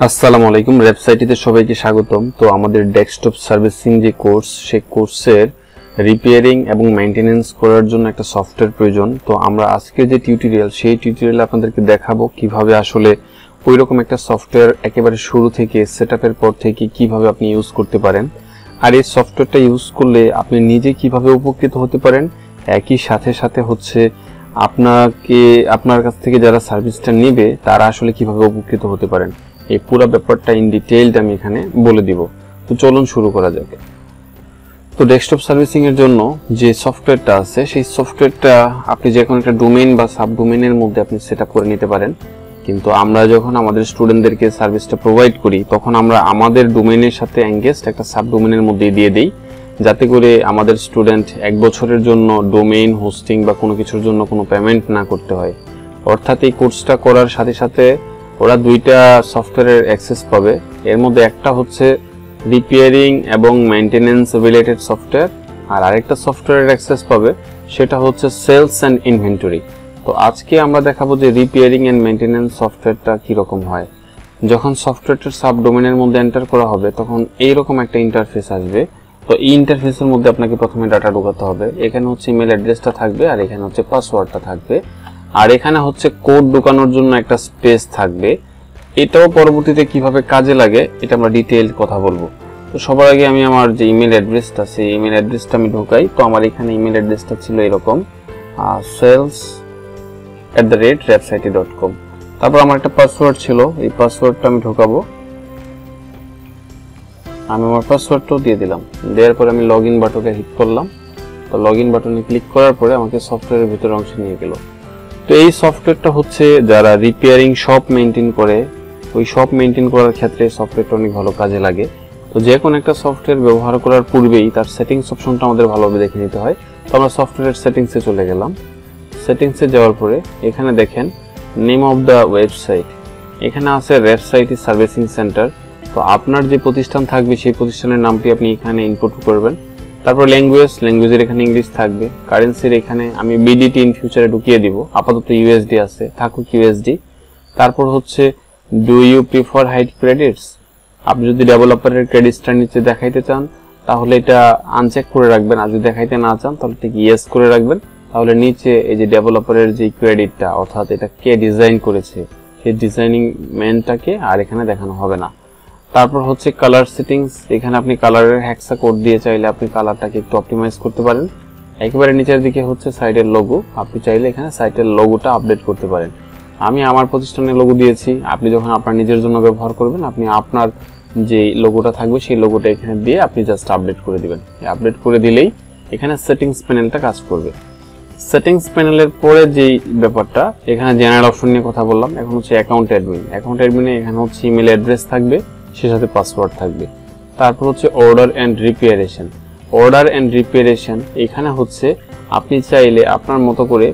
আসসালামু আলাইকুম ওয়েবসাইটটিতে সবাইকে স্বাগতম। তো আমাদের ডেস্কটপ সার্ভিসিং যে কোর্স সেই কোর্সের রিপেয়ারিং এবং মেইনটেনেন্স করার জন্য একটা সফটওয়্যার প্রয়োজন। তো আমরা আজকে যে টিউটোরিয়াল সেই টিউটোরিয়ালে আপনাদেরকে দেখাবো কিভাবে আসলে ওইরকম একটা সফটওয়্যার একেবারে শুরু থেকে সেটআপের পর থেকে কিভাবে আপনি ইউজ করতে পারেন, আর এই সফটওয়্যারটা ইউজ করলে আপনি নিজে কিভাবে উপকৃত হতে পারেন, একই সাথে সাথে হচ্ছে আপনার কাছ থেকে যারা সার্ভিসটা নেবে তারা আসলে কিভাবে উপকৃত হতে পারেন, এই পুরো ব্যাপারটা ইন ডিটেইলড আমি এখানে বলে দিব। তো চলুন শুরু করা যাক। তো ডেস্কটপ সার্ভিসিং এর জন্য যে সফটওয়্যারটা আছে সেই সফটওয়্যারটা আপনি যে কোনো একটা ডোমেইন বা সাব ডোমেইনের মধ্যে আপনি সেটআপ করে নিতে পারেন। কিন্তু আমরা যখন আমাদের স্টুডেন্টদেরকে সার্ভিসটা প্রোভাইড করি তখন আমরা আমাদের ডোমেইনের সাথে এনগেজড একটা সাব ডোমেইনের মধ্যে দিয়ে দেই, যাতে করে আমাদের স্টুডেন্ট এক বছরের জন্য ডোমেইন হোস্টিং বা কোনো কিছুর জন্য কোনো পেমেন্ট না করতে হয়। অর্থাৎ এই কোর্সটা করার সাথে সাথে ওরা দুইটা সফটওয়্যারের অ্যাক্সেস পাবে। এর মধ্যে একটা হচ্ছে রিপেয়ারিং এবং মেইনটেনেন্স রিলেটেড সফটওয়্যার, আর আরেকটা সফটওয়্যারের অ্যাক্সেস পাবে সেটা হচ্ছে সেলস অ্যান্ড ইনভেন্টরি। তো আজকে আমরা দেখাবো যে রিপেয়ারিং অ্যান্ড মেইনটেনেন্স সফটওয়্যারটা কীরকম হয়। যখন সফটওয়্যারটার সাব ডোমেইনের মধ্যে এন্টার করা হবে তখন এইরকম একটা ইন্টারফেস আসবে। তো এই ইন্টারফেসের মধ্যে আপনাকে প্রথমে ডাটা ঢোকাতে হবে। এখানে হচ্ছে ইমেল অ্যাড্রেসটা থাকবে, আর এখানে হচ্ছে পাসওয়ার্ডটা থাকবে, আর এখানে হচ্ছে কোড ঢোকানোর জন্য একটা স্পেস থাকবে। এটাও পরবর্তীতে কিভাবে কাজে লাগে এটা আমরা ডিটেইলড কথা বলবো। তো সবার আগে আমি আমার যে ইমেল অ্যাড্রেসটা সেই ইমেল অ্যাড্রেসটা আমি ঢোকাই। তো আমার এখানে ইমেল অ্যাড্রেসটা ছিল এরকম sales@rabsite.com। তারপর আমার একটা পাসওয়ার্ড ছিল, এই পাসওয়ার্ডটা আমি ঢোকাবো। আমি আমার পাসওয়ার্ডটাও দিয়ে দিলাম। দেওয়ার পরে আমি লগ ইন বাটনে হিট করলাম। তো লগ ইন বাটনে ক্লিক করার পরে আমাকে সফটওয়্যারের ভিতরে অংশে নিয়ে গেল। তো এই সফটওয়্যারটা হচ্ছে যারা রিপেয়ারিং শপ মেইনটেইন করে, ওই শপ মেইনটেইন করার ক্ষেত্রে সফটওয়্যারটা অনেক ভালো কাজে লাগে। তো যে কোনো একটা সফটওয়্যার ব্যবহার করার পূর্বেই তার সেটিংস অপশনটা আমাদের ভালোভাবে দেখে নিতে হয়। তো আমরা সফটওয়্যারের সেটিংসে চলে গেলাম। সেটিংসে যাওয়ার পরে এখানে দেখেন নেম অফ দ্য ওয়েবসাইট, এখানে আছে ওয়েবসাইট সার্ভিসিং সেন্টার। তো আপনার যে প্রতিষ্ঠান থাকবে সেই প্রতিষ্ঠানের নামটি আপনি এখানে ইনপুট করবেন। তারপর ল্যাঙ্গুয়েজের এখানে ইংলিশ থাকবে। কারেন্সির এখানে আমি বিডিটি ইন ফিউচারে ঢুকিয়ে দিব, আপাতত ইউএসডি আছে, থাকুক ইউএসডি। তারপর হচ্ছে do you prefer hide credits, আপনি যদি ডেভেলপারের ক্রেডিটসটা নিচে দেখাইতে চান তাহলে এটা আনচেক করে রাখবেন, আর যদি দেখাইতে না চান তাহলে ঠিক ইয়েস করে রাখবেন। তাহলে নিচে এই যে ডেভেলপারের যে ক্রেডিটটা, অর্থাৎ এটা কে ডিজাইন করেছে সেই ডিজাইনিং ম্যানটাকে আর এখানে দেখানো হবে না। তারপর হচ্ছে কালার সেটিংস, এখানে আপনি কালারের হ্যাক্সা কোড দিয়ে চাইলে আপনি কালারটাকে একটু অপটিমাইজ করতে পারেন। একেবারে নিচের দিকে হচ্ছে সাইটের লোগো, আপনি চাইলে এখানে সাইটের লোগোটা আপডেট করতে পারেন। আমি আমার প্রতিষ্ঠানের লোগো দিয়েছি, আপনি যখন আপনার নিজের জন্য ব্যবহার করবেন আপনি আপনার যে লোগোটা থাকবে সেই লোগোটা এখানে দিয়ে আপনি জাস্ট আপডেট করে দিবেন। আপডেট করে দিলেই এখানে সেটিংস প্যানেলটা কাজ করবে। সেটিংস প্যানেলের পরে যেই ব্যাপারটা, এখানে জেনারেল অপশন নিয়ে কথা বললাম। এখন হচ্ছে অ্যাকাউন্ট অ্যাডমিনে এখানে হচ্ছে ইমেল অ্যাড্রেস থাকবে, সে সাথে পাসওয়ার্ড থাকবে। তারপর হচ্ছে অর্ডার অ্যান্ড রিপেয়ারেশন, এখানে হচ্ছে আপনি চাইলে আপনার মতো করে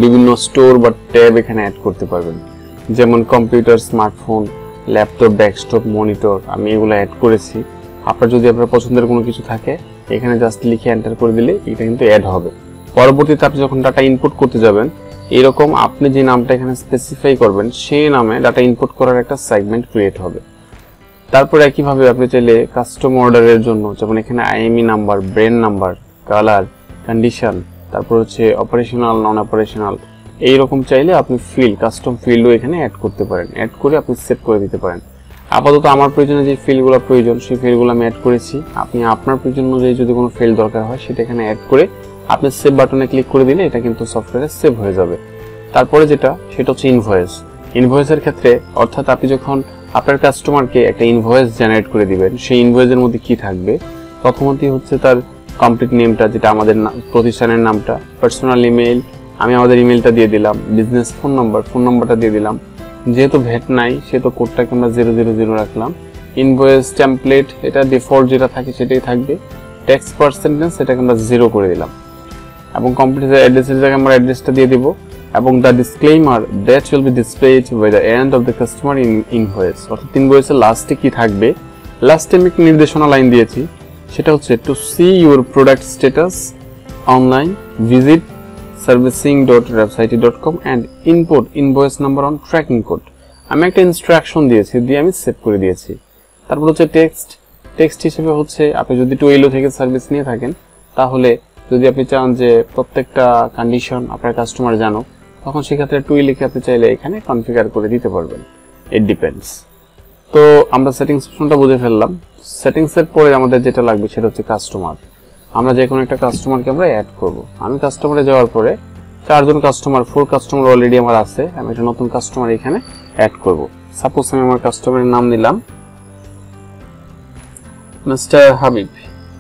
বিভিন্ন স্টোর বা ট্যাব এখানে অ্যাড করতে পারবেন, যেমন computer, smartphone, laptop, desktop, monitor, আমি এগুলো অ্যাড করেছি। আপনার যদি আপনার পছন্দের কোনো কিছু থাকে এখানে জাস্ট লিখে এন্টার করে দিলে এটা কিন্তু অ্যাড হবে। পরবর্তীতে আপনি যখন ডাটা ইনপুট করতে যাবেন এরকম আপনি যে নামটা এখানে স্পেসিফাই করবেন সেই নামে ডাটা ইনপুট করার একটা সেগমেন্ট ক্রিয়েট হবে। তারপর একইভাবে আপনি চাইলে কাস্টম অর্ডারের জন্য যেমন এখানে IME number, brand number, colour, condition, তারপর হচ্ছে অপারেশনাল, নন অপারেশনাল, এইরকম চাইলে আপনি কাস্টম ফিল্ডও এখানে অ্যাড করতে পারেন। অ্যাড করে আপনি সেট করে দিতে পারেন। আপাতত আমার প্রয়োজনে যে ফিল্ডগুলো প্রয়োজন সেই ফিল্ডগুলো আমি অ্যাড করেছি। আপনি আপনার প্রয়োজন অনুযায়ী যদি কোনো ফিল্ড দরকার হয় সেটা এখানে অ্যাড করে আপনি সেভ বাটনে ক্লিক করে দিলে এটা কিন্তু সফটওয়্যারে সেভ হয়ে যাবে। তারপরে সেটা হচ্ছে ইনভয়েসের ক্ষেত্রে, অর্থাৎ আপনি যখন আপনার কাস্টমারকে একটা ইনভয়েস জেনারেট করে দিবেন সেই ইনভয়েসের মধ্যে কি থাকবে, প্রথমতই হচ্ছে তার কমপ্লিট নেমটা, যেটা আমাদের প্রতিষ্ঠানের নামটা, পার্সোনাল ইমেইল, আমি আমাদের ইমেইলটা দিয়ে দিলাম, বিজনেস ফোন নাম্বারটা দিয়ে দিলাম। যেহেতু ভ্যাট নাই সেহেতু কোডটাকে আমরা 000 রাখলাম। ইনভয়েস টেমপ্লেট, এটা ডিফল্ট যেটা থাকে সেটাই থাকবে। ট্যাক্স পার্সেন্টেজ এটাকে আমরা 0 করে দিলাম, এবং কমপ্লিট অ্যাড্রেসের জায়গায় আমরা অ্যাড্রেসটা দিয়ে দিব। এবং the disclaimer that will be displayed by the end of the customer invoice, অর্থাৎ ইনভয়েসের লাস্টে কি থাকবে, লাস্টে আমি একটা নির্দেশনা লাইন দিয়েছি, সেটা হচ্ছে to see your product status online visit servicing.rabsite.com and input invoice number on tracking code. আমি একটা ইনস্ট্রাকশন দিয়েছি, দিয়ে আমি সেভ করে দিয়েছি। তারপর হচ্ছে টেক্সট হিসেবে হচ্ছে আপনি যদি টুয়েলো থেকে সার্ভিস নিয়ে থাকেন, তাহলে যদি আপনি চান যে প্রত্যেকটা কন্ডিশন আপনার কাস্টমার জানো, তখন সেক্ষেত্রে টুই লিখে আপনি চাইলে এখানে কনফিগার করে দিতে পারবেন। It depends. তো আমরা সেটিংস অপশনটা বুঝে ফেললাম। সেটিংসের পরে আমাদের যেটা লাগবে সেটা হচ্ছে কাস্টমার। আমরা যে কোনো একটা কাস্টমারকে আমরা অ্যাড করব। আমি কাস্টমারে যাওয়ার পরে 4 জন কাস্টমার, 4 কাস্টমার অলরেডি আমার আছে। আমি একটা নতুন কাস্টমার এখানে অ্যাড করব। সাপোজ আমি আমার কাস্টমারের নাম দিলাম মিস্টার হাবিব,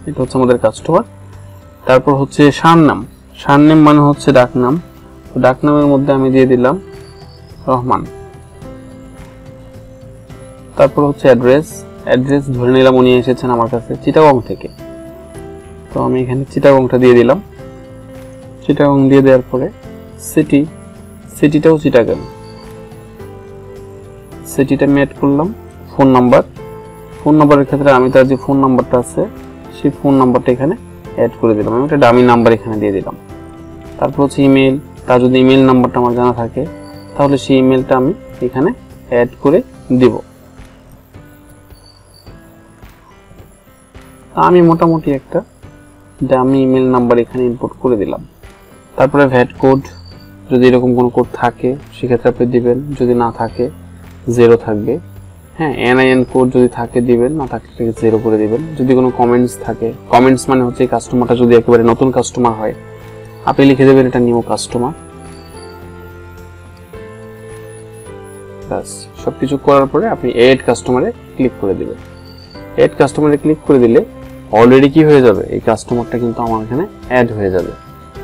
এটা হচ্ছে আমাদের কাস্টমার। তারপর হচ্ছে শাননাম মানে হচ্ছে ডাকনাম। তো ডাকনামের মধ্যে আমি দিয়ে দিলাম রহমান। তারপর হচ্ছে অ্যাড্রেস ধরে নিলাম উনি এসেছেন আমার কাছে চিটাগং থেকে, তো আমি এখানে চিটাগংটা দিয়ে দিলাম। চিটাগং দিয়ে দেওয়ার পরে সিটিটাও চিটাগং, সিটিটা আমি অ্যাড করলাম। ফোন নাম্বারের ক্ষেত্রে আমি তার যে ফোন নাম্বারটা আছে সেই ফোন নাম্বারটা এখানে অ্যাড করে দিলাম। আমি একটা ডামি নাম্বার এখানে দিয়ে দিলাম। তারপর হচ্ছে ইমেল, তার যদি ইমেল নাম্বারটা আমার জানা থাকে তাহলে সেই ইমেলটা আমি এখানে অ্যাড করে দিব। আমি মোটামুটি একটা ডামি ইমেল নাম্বার এখানে ইনপুট করে দিলাম। তারপরে ভ্যাট কোড, যদি এরকম কোনো কোড থাকে সেক্ষেত্রে আপনি দিবেন, যদি না থাকে 0 থাকবে। হ্যাঁ, NIN কোড যদি থাকে দিবেন, না থাকলে 0 করে দিবেন। যদি কোনো কমেন্টস থাকে, কমেন্টস মানে হচ্ছে এই কাস্টমারটা যদি একেবারে নতুন কাস্টমার হয়, আপনি লিখে দেবেন এটা নিউ কাস্টমার। বাস, সবকিছু করার পরে আপনি এড কাস্টমারে ক্লিক করে দিবেন। এড কাস্টমারে ক্লিক করে দিলে অলরেডি কি হয়ে যাবে, এই কাস্টমারটা কিন্তু আমার এখানে অ্যাড হয়ে যাবে।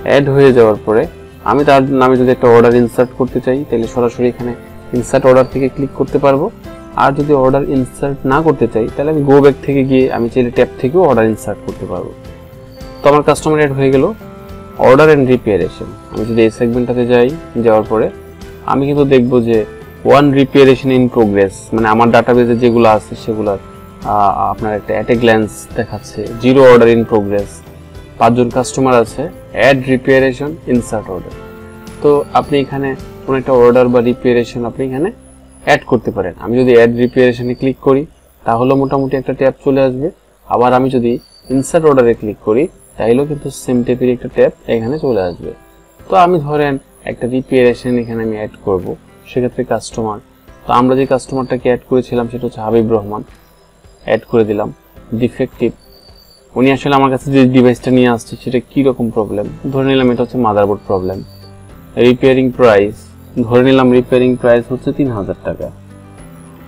অ্যাড হয়ে যাওয়ার পরে আমি তার নামে যদি একটা অর্ডার ইনসার্ট করতে চাই, তাহলে সরাসরি এখানে ইনসার্ট অর্ডার থেকে ক্লিক করতে পারবো। আর যদি অর্ডার ইনসার্ট না করতে চাই, তাহলে আমি গো ব্যাক থেকে গিয়ে আমি চাইলে ট্যাব থেকেও অর্ডার ইনসার্ট করতে পারবো। তো আমার কাস্টমার অ্যাড হয়ে গেল। অর্ডার এন্ড রিপেয়ারেশন, আমি যদি এই সেগমেন্টটাতে যাওয়ার পরে আমি কিন্তু দেখবো যে 1 রিপেয়ারেশন ইন প্রোগ্রেস, মানে আমার ডাটাবেজে যেগুলো আছে সেগুলোর আপনার একটা অ্যাট এ গ্ল্যান্স দেখাচ্ছে 0 অর্ডার ইন প্রোগ্রেস। 5 জন কাস্টমার আছে, অ্যাড রিপেয়ারেশন ইনসার্ট অর্ডার। তো আপনি এখানে কোনো একটা অর্ডার বা রিপেয়ারেশন আপনি এখানে অ্যাড করতে পারেন। আমি যদি অ্যাড রিপেয়ারেশনে ক্লিক করি তাহলে মোটামুটি একটা ট্যাব চলে আসবে। আবার আমি যদি ইনসার্ট অর্ডারে ক্লিক করি তাহলেও কিন্তু সেম টাইপের একটা ট্যাব এখানে চলে আসবে। তো আমি ধরেন একটা রিপেয়ারেশন এখানে আমি অ্যাড করব, সেক্ষেত্রে কাস্টমার, তো আমরা যে কাস্টমারটাকে অ্যাড করেছিলাম সেটা হচ্ছে হাবিব রহমান, অ্যাড করে দিলাম। ডিফেক্টিভ, উনি আসলে আমার কাছে যে ডিভাইসটা নিয়ে আসছে সেটা কি রকম প্রবলেম, ধরে নিলাম এটা হচ্ছে মাদারবোর্ড প্রবলেম। রিপেয়ারিং প্রাইস, ধরে নিলাম রিপেয়ারিং প্রাইস হচ্ছে 3000 টাকা।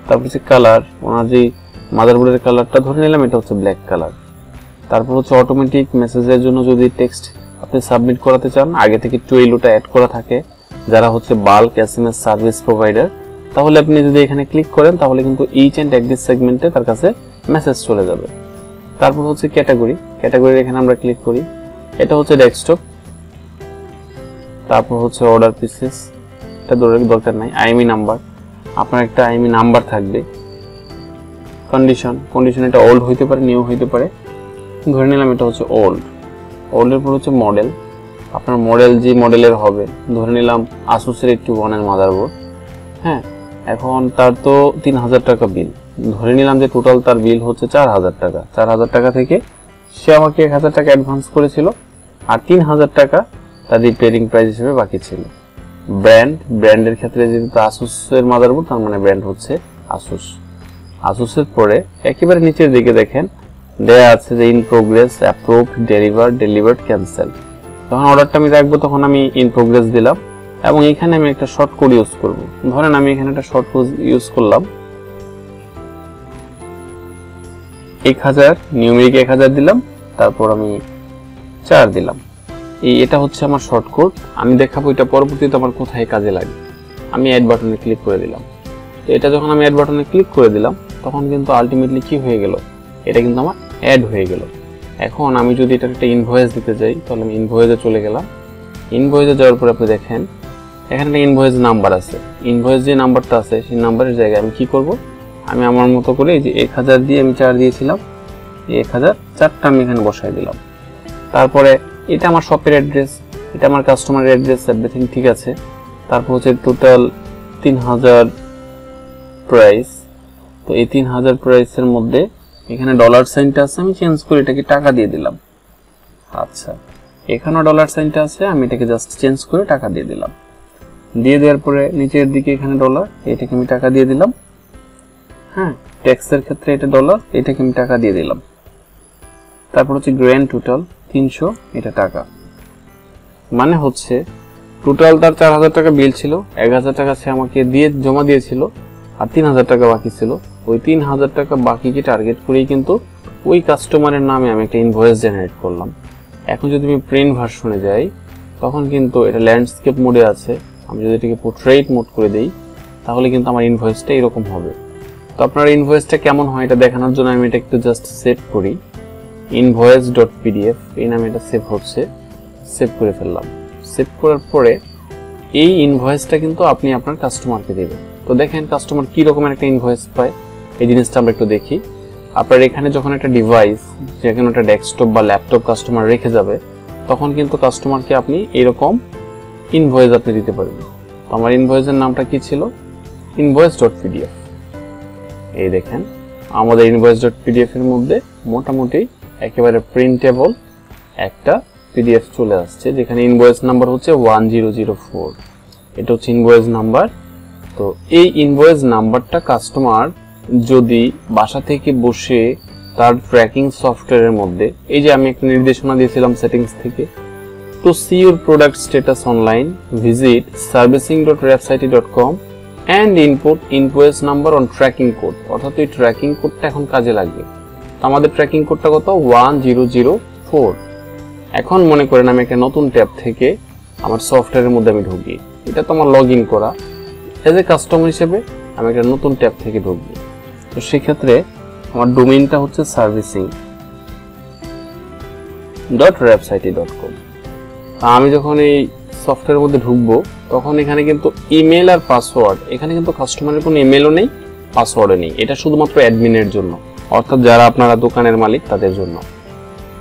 তারপর হচ্ছে কালার, ওনার যে মাদারবোর্ডের কালারটা ধরে নিলাম এটা হচ্ছে ব্ল্যাক কালার। তারপর হচ্ছে অটোমেটিক মেসেজের জন্য যদি টেক্সট আপনি সাবমিট করাতে চান, আগে থেকে টুয়েলোটা অ্যাড করা থাকে যারা হচ্ছে বাল্ক SMS সার্ভিস প্রোভাইডার, তাহলে আপনি যদি এখানে ক্লিক করেন তাহলে কিন্তু ইচ এন্ড এভরি সেগমেন্টে তার কাছে মেসেজ চলে যাবে। তারপর হচ্ছে ক্যাটাগরির এখানে আমরা ক্লিক করি, এটা হচ্ছে ডেস্কটপ। তারপর হচ্ছে অর্ডার পিসেস, এটা দরকার নাই। IME নাম্বার, আপনার একটা IME নাম্বার থাকবে। কন্ডিশন এটা ওল্ড হইতে পারে, নিউ হইতে পারে। ধরে নিলাম এটা হচ্ছে ওল্ডের পর হচ্ছে মডেল, আপনার মডেল যে মডেলের হবে, ধরে নিলাম আসুসের 81 এর মাদারবোর্ড। হ্যাঁ, এখন তার তো 3000 টাকা বিল, ধরে নিলাম যে টোটাল তার বিল হচ্ছে 4000 টাকা। 4000 টাকা থেকে সে আমাকে 1000 টাকা অ্যাডভান্স করেছিল, আর 3000 টাকা তার রিপেয়ারিং প্রাইস হিসেবে বাকি ছিল। ব্র্যান্ডের ক্ষেত্রে যেহেতু আসুসের মাদারবোর্ড, তার মানে ব্র্যান্ড হচ্ছে আসুসের পরে একেবারে নিচের দিকে দেখেন দেয়া আছে যে in progress, approved, delivered, cancel. যখন অর্ডারটা আমি রাখবো তখন আমি ইন প্রোগ্রেস দিলাম, এবং এখানে আমি একটা শর্ট কোড ইউজ করব। ধরেন আমি এখানে একটা শর্ট কোড ইউজ করলাম 1000, নিউমেরিক 1000 দিলাম, তারপর আমি 4 দিলাম। এটা হচ্ছে আমার শর্ট কোড। আমি দেখাবো এটা পরবর্তীতে আমার কোথায় কাজে লাগে। আমি অ্যাড বাটনে ক্লিক করে দিলাম। তো এটা যখন আমি অ্যাড বাটনে ক্লিক করে দিলাম তখন কিন্তু আলটিমেটলি কি হয়ে গেল, এটা কিন্তু আমার অ্যাড হয়ে গেল। এখন আমি যদি এটা একটা ইনভয়েস দিতে যাই তাহলে আমি ইনভয়েসে চলে গেলাম। ইনভয়েসে যাওয়ার পরে আপনি দেখেন এখানে একটা ইনভয়েস নাম্বার আছে। ইনভয়েস যে নাম্বারটা আছে সেই নাম্বারের জায়গায় আমি কি করব, আমি আমার মতো করে এই যে 1000 দিয়ে আমি 4 দিয়েছিলাম, এই 1000 4টা আমি এখানে বসাই দিলাম। তারপরে এটা আমার শপের অ্যাড্রেস, এটা আমার কাস্টমারের অ্যাড্রেস, এভরিথিং ঠিক আছে। তারপর হচ্ছে টোটাল 3000 প্রাইস, তো এই 3000 প্রাইসের মধ্যে এখানে ডলার সাইনটা আছে, আমি চেঞ্জ করে এটাকে টাকা দিয়ে দিলাম। আচ্ছা, এখানেও ডলার সাইনটা আছে, আমি এটাকে জাস্ট চেঞ্জ করে টাকা দিয়ে দিলাম। দিয়ে দেওয়ার পরে নিচের দিকে এখানে ডলার, এটাকে আমি টাকা দিয়ে দিলাম। হ্যাঁ, ট্যাক্সের ক্ষেত্রে এটা ডলার, এটাকে আমি টাকা দিয়ে দিলাম। তারপর হচ্ছে গ্র্যান্ড টোটাল 300, এটা টাকা। মানে হচ্ছে টোটাল তার 4000 টাকা বিল ছিল, 1000 টাকা সে আমাকে দিয়ে জমা দিয়েছিল, আর 3000 টাকা বাকি ছিল। ওই 3000 টাকা বাকিকে টার্গেট করেই কিন্তু ওই কাস্টমারের নামে আমি একটা ইনভয়েস জেনারেট করলাম। এখন যদি আমি প্রিন্ট ভার্সনে যাই, তখন কিন্তু এটা ল্যান্ডস্কেপ মোডে আছে। আমি যদি এটাকে পোর্ট্রেট মোড করে দেই, তাহলে কিন্তু আমার ইনভয়েসটা এরকম হবে। তো আপনার ইনভয়েসটা কেমন হয় এটা দেখানোর জন্য আমি এটা একটু জাস্ট সেভ করি। invoice.pdf এই নামে এটা সেভ হচ্ছে, সেভ করে ফেললাম। সেভ করার পরে এই ইনভয়েসটা কিন্তু আপনি আপনার কাস্টমারকে দেবেন। তো দেখেন কাস্টমার কি রকমের একটা ইনভয়েস পায়, এই জিনিসটা আমরা একটু দেখি। আপনার এখানে যখন একটা ডিভাইস, যেখানে একটা ডেস্কটপ বা ল্যাপটপ কাস্টমার রেখে যাবে, তখন কিন্তু কাস্টমারকে আপনি এরকম ইনভয়েস আপনি দিতে পারবেন। তো আমার ইনভয়েসের নামটা কি ছিল? invoice.pdf। এই দেখেন আমাদের invoice.pdf এর মধ্যে মোটামুটি একেবারে প্রিন্টেবল একটা পিডিএফ চলে আসছে, যেখানে ইনভয়েস নাম্বার হচ্ছে 1004। এটা হচ্ছে ইনভয়েস নাম্বার। তো এই ইনভয়েস নাম্বারটা কাস্টমার যদি বাসা থেকে বসে তার ট্র্যাকিং সফটওয়্যারের মধ্যে, এই যে আমি একটা নির্দেশনা দিয়েছিলাম সেটিংস থেকে, to see your product status online visit servicing.rabsite.com and input invoice number on tracking code, অর্থাৎ এই ট্র্যাকিং কোডটা এখন কাজে লাগবে। আমাদের ট্র্যাকিং কোডটা কত? 1004। এখন মনে করেন আমি একটা নতুন ট্যাব থেকে আমার সফটওয়্যারের মধ্যে আমি ঢুকি, এটা তো আমার লগ ইন করা, এজ এ কাস্টমার হিসেবে আমি একটা নতুন ট্যাব থেকে ঢুকবো। তো সেক্ষেত্রে আমার ডোমেইনটা হচ্ছে servicing.rabsite.com। আমি যখন এই সফটওয়্যারের মধ্যে ঢুকবো, তখন এখানে কিন্তু ইমেল আর পাসওয়ার্ড, এখানে কিন্তু কাস্টমারের কোনো ইমেলও নেই, পাসওয়ার্ডও নেই। এটা শুধুমাত্র অ্যাডমিনের জন্য, অর্থাৎ যারা আপনারা দোকানের মালিক তাদের জন্য।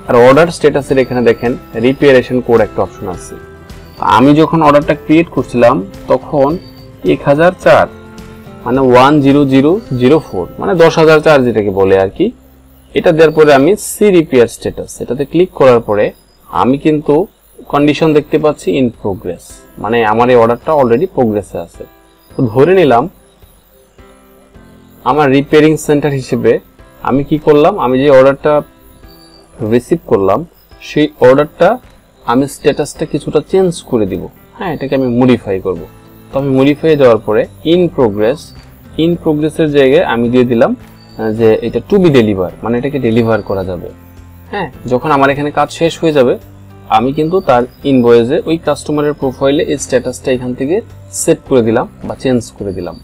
আর অর্ডার স্ট্যাটাসের এখানে দেখেন রিপেয়ারেশন কোড একটা অপশন আছে। আমি যখন অর্ডারটা ক্রিয়েট করছিলাম, তখন 1004 মানে 10004 মানে 10004 যেটাকে বলে আর কি, এটা দেওয়ার পরে আমি সি রিপেয়ার স্ট্যাটাস, এটাতে ক্লিক করার পরে আমি কিন্তু কন্ডিশন দেখতে পাচ্ছি ইন প্রোগ্রেস, মানে আমার এই অর্ডারটা অলরেডি প্রোগ্রেসে আছে। তো ধরে নিলাম আমার রিপেয়ারিং সেন্টার হিসেবে আমি কি করলাম, আমি যে অর্ডারটা রিসিভ করলাম সেই অর্ডারটা আমি স্ট্যাটাসটা কিছুটা চেঞ্জ করে দিব। হ্যাঁ, এটাকে আমি মডিফাই করব। তো আমি মডিফাই দেওয়ার পরে ইন প্রোগ্রেসের জায়গায় আমি দিয়ে দিলাম যে এটা টু বি ডেলিভার, মানে এটাকে ডেলিভার করা যাবে। হ্যাঁ, যখন আমার এখানে কাজ শেষ হয়ে যাবে, আমি কিন্তু তার ইনভয়েসে ওই কাস্টমারের প্রোফাইলে এই স্ট্যাটাসটা এখান থেকে সেট করে দিলাম বা চেঞ্জ করে দিলাম।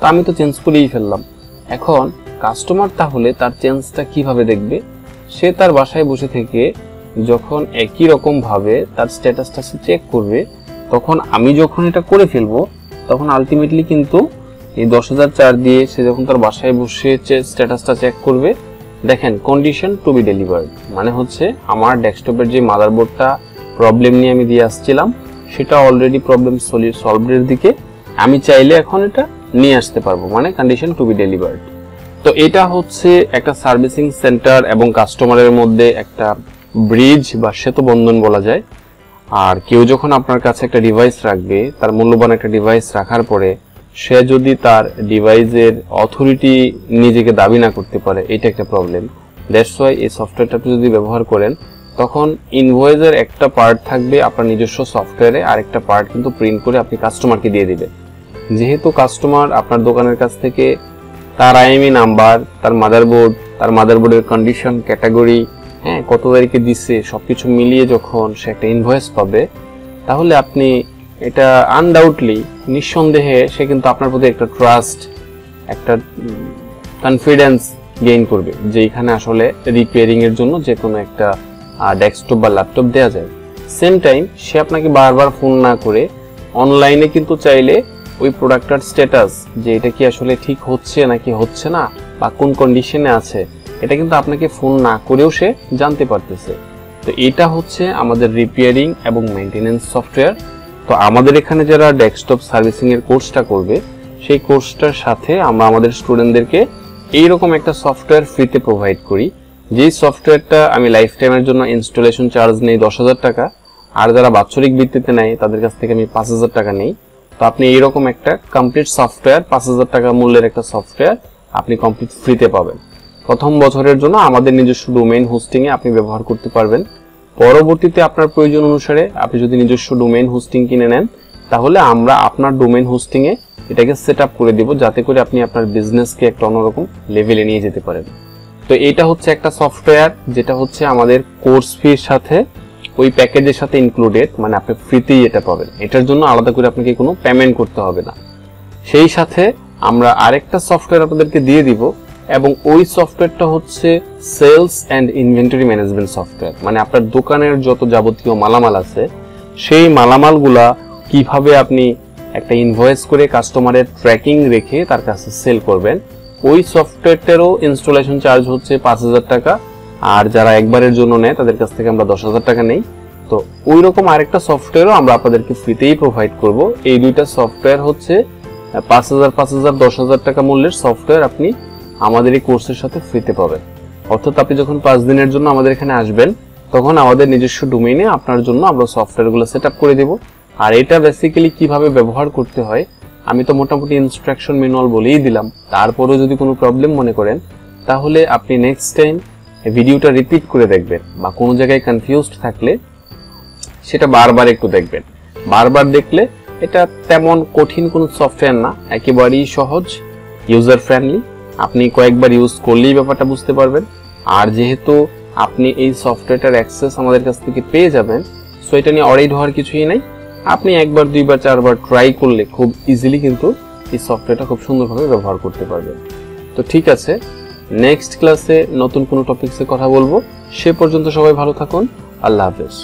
তো আমি তো চেঞ্জ করেই ফেললাম। এখন কাস্টমার তাহলে তার চেঞ্জটা কিভাবে দেখবে? সে তার বাসায় বসে থেকে যখন একই রকম ভাবে তার স্ট্যাটাসটা সে চেক করবে, তখন আমি যখন এটা করে ফেলবো, তখন আলটিমেটলি কিন্তু এই 10004 দিয়ে সে যখন তার বাসায় বসে স্ট্যাটাসটা চেক করবে, দেখেন কন্ডিশন টু বি ডেলিভার্ড, মানে হচ্ছে আমার ডেস্কটপের যে মাদারবোর্ডটা প্রবলেম নিয়ে আমি দিয়ে আসছিলাম, সেটা অলরেডি প্রবলেম সলভের দিকে, আমি চাইলে এখন এটা নিয়ে আসতে পারবো, মানে কন্ডিশন টু বি ডেলিভার্ড। তো এটা হচ্ছে একটা সার্ভিসিং সেন্টার এবং কাস্টমারের মধ্যে একটা ব্রিজ বা সেতু বন্ধন বলা যায়। আর কেউ যখন আপনার কাছে একটা ডিভাইস রাখবে, তার মূল্যবান একটা ডিভাইস রাখার পরে সে যদি তার ডিভাইসের অথরিটি নিজেকে দাবি না করতে পারে, এটা একটা প্রবলেম। দ্যাটস ওয়াই এই সফটওয়্যারটা যদি ব্যবহার করেন, তখন ইনভয়েসের একটা পার্ট থাকবে আপনার নিজস্ব সফটওয়্যারে, আর একটা পার্ট কিন্তু প্রিন্ট করে আপনি কাস্টমারকে দিয়ে দিবেন। যেহেতু কাস্টমার আপনার দোকানের কাছ থেকে তার আইএমই নাম্বার, তার মাদারবোর্ডের কন্ডিশন, ক্যাটাগরি, হ্যাঁ কত তারিখে দিচ্ছে, সবকিছু মিলিয়ে যখন সে একটা ইনভয়েস পাবে, তাহলে আপনি এটা আনডাউটলি নিঃসন্দেহে সে কিন্তু আপনার প্রতি একটা ট্রাস্ট, একটা কনফিডেন্স গেইন করবে, যে এখানে আসলে রিপেয়ারিং এর জন্য যে কোনো একটা ডেস্কটপ বা ল্যাপটপ দেওয়া যায়। সেম টাইম সে আপনাকে বারবার ফোন না করে অনলাইনে কিন্তু চাইলে ওই প্রোডাক্টটার স্ট্যাটাস, যে এটা কি আসলে ঠিক হচ্ছে নাকি হচ্ছে না বা কোন কন্ডিশনে আছে, এটা কিন্তু আপনাকে ফোন না করেও সে জানতে পারতেছে। তো এটা হচ্ছে আমাদের রিপেয়ারিং এবং মেইনটেনেন্স সফটওয়্যার। তো আমাদের এখানে যারা ডেস্কটপ সার্ভিসিং এর কোর্সটা করবে, সেই কোর্সটার সাথে আমরা আমাদের স্টুডেন্টদেরকে এইরকম একটা সফটওয়্যার ফ্রিতে প্রোভাইড করি, যেই সফটওয়্যারটা আমি লাইফ টাইমের জন্য ইনস্টলেশন চার্জ নেই 10,000 টাকা, আর যারা বাৎসরিক ভিত্তিতে নেয় তাদের কাছ থেকে আমি 5,000 টাকা নেই। তো আপনি এইরকম একটা কমপ্লিট সফটওয়্যার 5,000 টাকা মূল্যের একটা সফটওয়্যার আপনি কমপ্লিট ফ্রিতে পাবেন। প্রথম বছরের জন্য আমাদের নিজস্ব ডোমেইন হোস্টিং এ আপনি ব্যবহার করতে পারবেন। পরবর্তীতে আপনার প্রয়োজন অনুসারে আপনি যদি নিজস্ব ডোমেইন হোস্টিং কিনে নেন, তাহলে আমরা আপনার ডোমেইন হোস্টিং এ এটাকে সেট আপ করে দিব, যাতে করে আপনি আপনার বিজনেসকে একটা অন্যরকম লেভেলে নিয়ে যেতে পারেন। তো এটা হচ্ছে একটা সফটওয়্যার যেটা হচ্ছে আমাদের কোর্স ফির সাথে ওই প্যাকেজের সাথে ইনক্লুডেড, মানে আপনি ফ্রিতেই এটা পাবেন। এটার জন্য আলাদা করে আপনাকে কোনো পেমেন্ট করতে হবে না। সেই সাথে আমরা আরেকটা সফটওয়্যার আপনাদেরকে দিয়ে দিব, এবং ওই সফটওয়্যারটা হচ্ছে sales and inventory management software. মানে আপনার দোকানের যত যাবতীয় মালামাল আছে সেই মালামালগুলা কিভাবে আপনি একটা ইনভয়েস করে কাস্টমারের ট্র্যাকিং রেখে তার কাছে সেল করবেন। ওই সফটওয়্যারটারও ইনস্টলেশন চার্জ হচ্ছে 5,000 টাকা, আর যারা একবারের জন্য নেয় তাদের কাছ থেকে আমরা 10,000 টাকা নেই। তো ওই রকম আরেকটা সফটওয়্যারও আমরা আপনাদেরকে ফ্রিতেই প্রোভাইড করব। এই দুইটা সফটওয়্যার হচ্ছে 5,000, 5,000, 10,000 টাকা মূল্যের সফটওয়্যার আপনি আমাদের এই কোর্সের সাথে ফ্রিতে পাবেন। অর্থাৎ আপনি যখন 5 দিনের জন্য আমাদের এখানে আসবেন, তখন আমাদের নিজস্ব ডোমেইনে আপনার জন্য আমরা সফটওয়্যারগুলো সেট আপ করে দেব। আর এটা বেসিক্যালি কিভাবে ব্যবহার করতে হয় আমি তো মোটামুটি ইনস্ট্রাকশন ম্যানুয়াল বলেই দিলাম। তারপরেও যদি কোনো প্রবলেম মনে করেন, তাহলে আপনি নেক্সট টাইম ভিডিওটা রিপিট করে দেখবেন, বা কোনো জায়গায় কনফিউজড থাকলে সেটা বারবার একটু দেখবেন। বারবার দেখলে এটা তেমন কঠিন কোনো সফটওয়্যার না, একেবারেই সহজ, ইউজার ফ্রেন্ডলি। আপনি কয়েকবার ইউজ করলেই ব্যাপারটা বুঝতে পারবেন। আর যেহেতু আপনি এই সফটওয়্যারটার অ্যাক্সেস আমাদের কাছ থেকে পেয়ে যাবেন, সো এটা নিয়ে অরিড হওয়ার কিছুই নাই। আপনি একবার, দুইবার, চারবার ট্রাই করলে খুব ইজিলি কিন্তু এই সফটওয়্যারটা খুব সুন্দরভাবে ব্যবহার করতে পারবেন। তো ঠিক আছে, নেক্সট ক্লাসে নতুন কোনো টপিকসে কথা বলবো। সে পর্যন্ত সবাই ভালো থাকুন। আল্লাহ হাফেজ।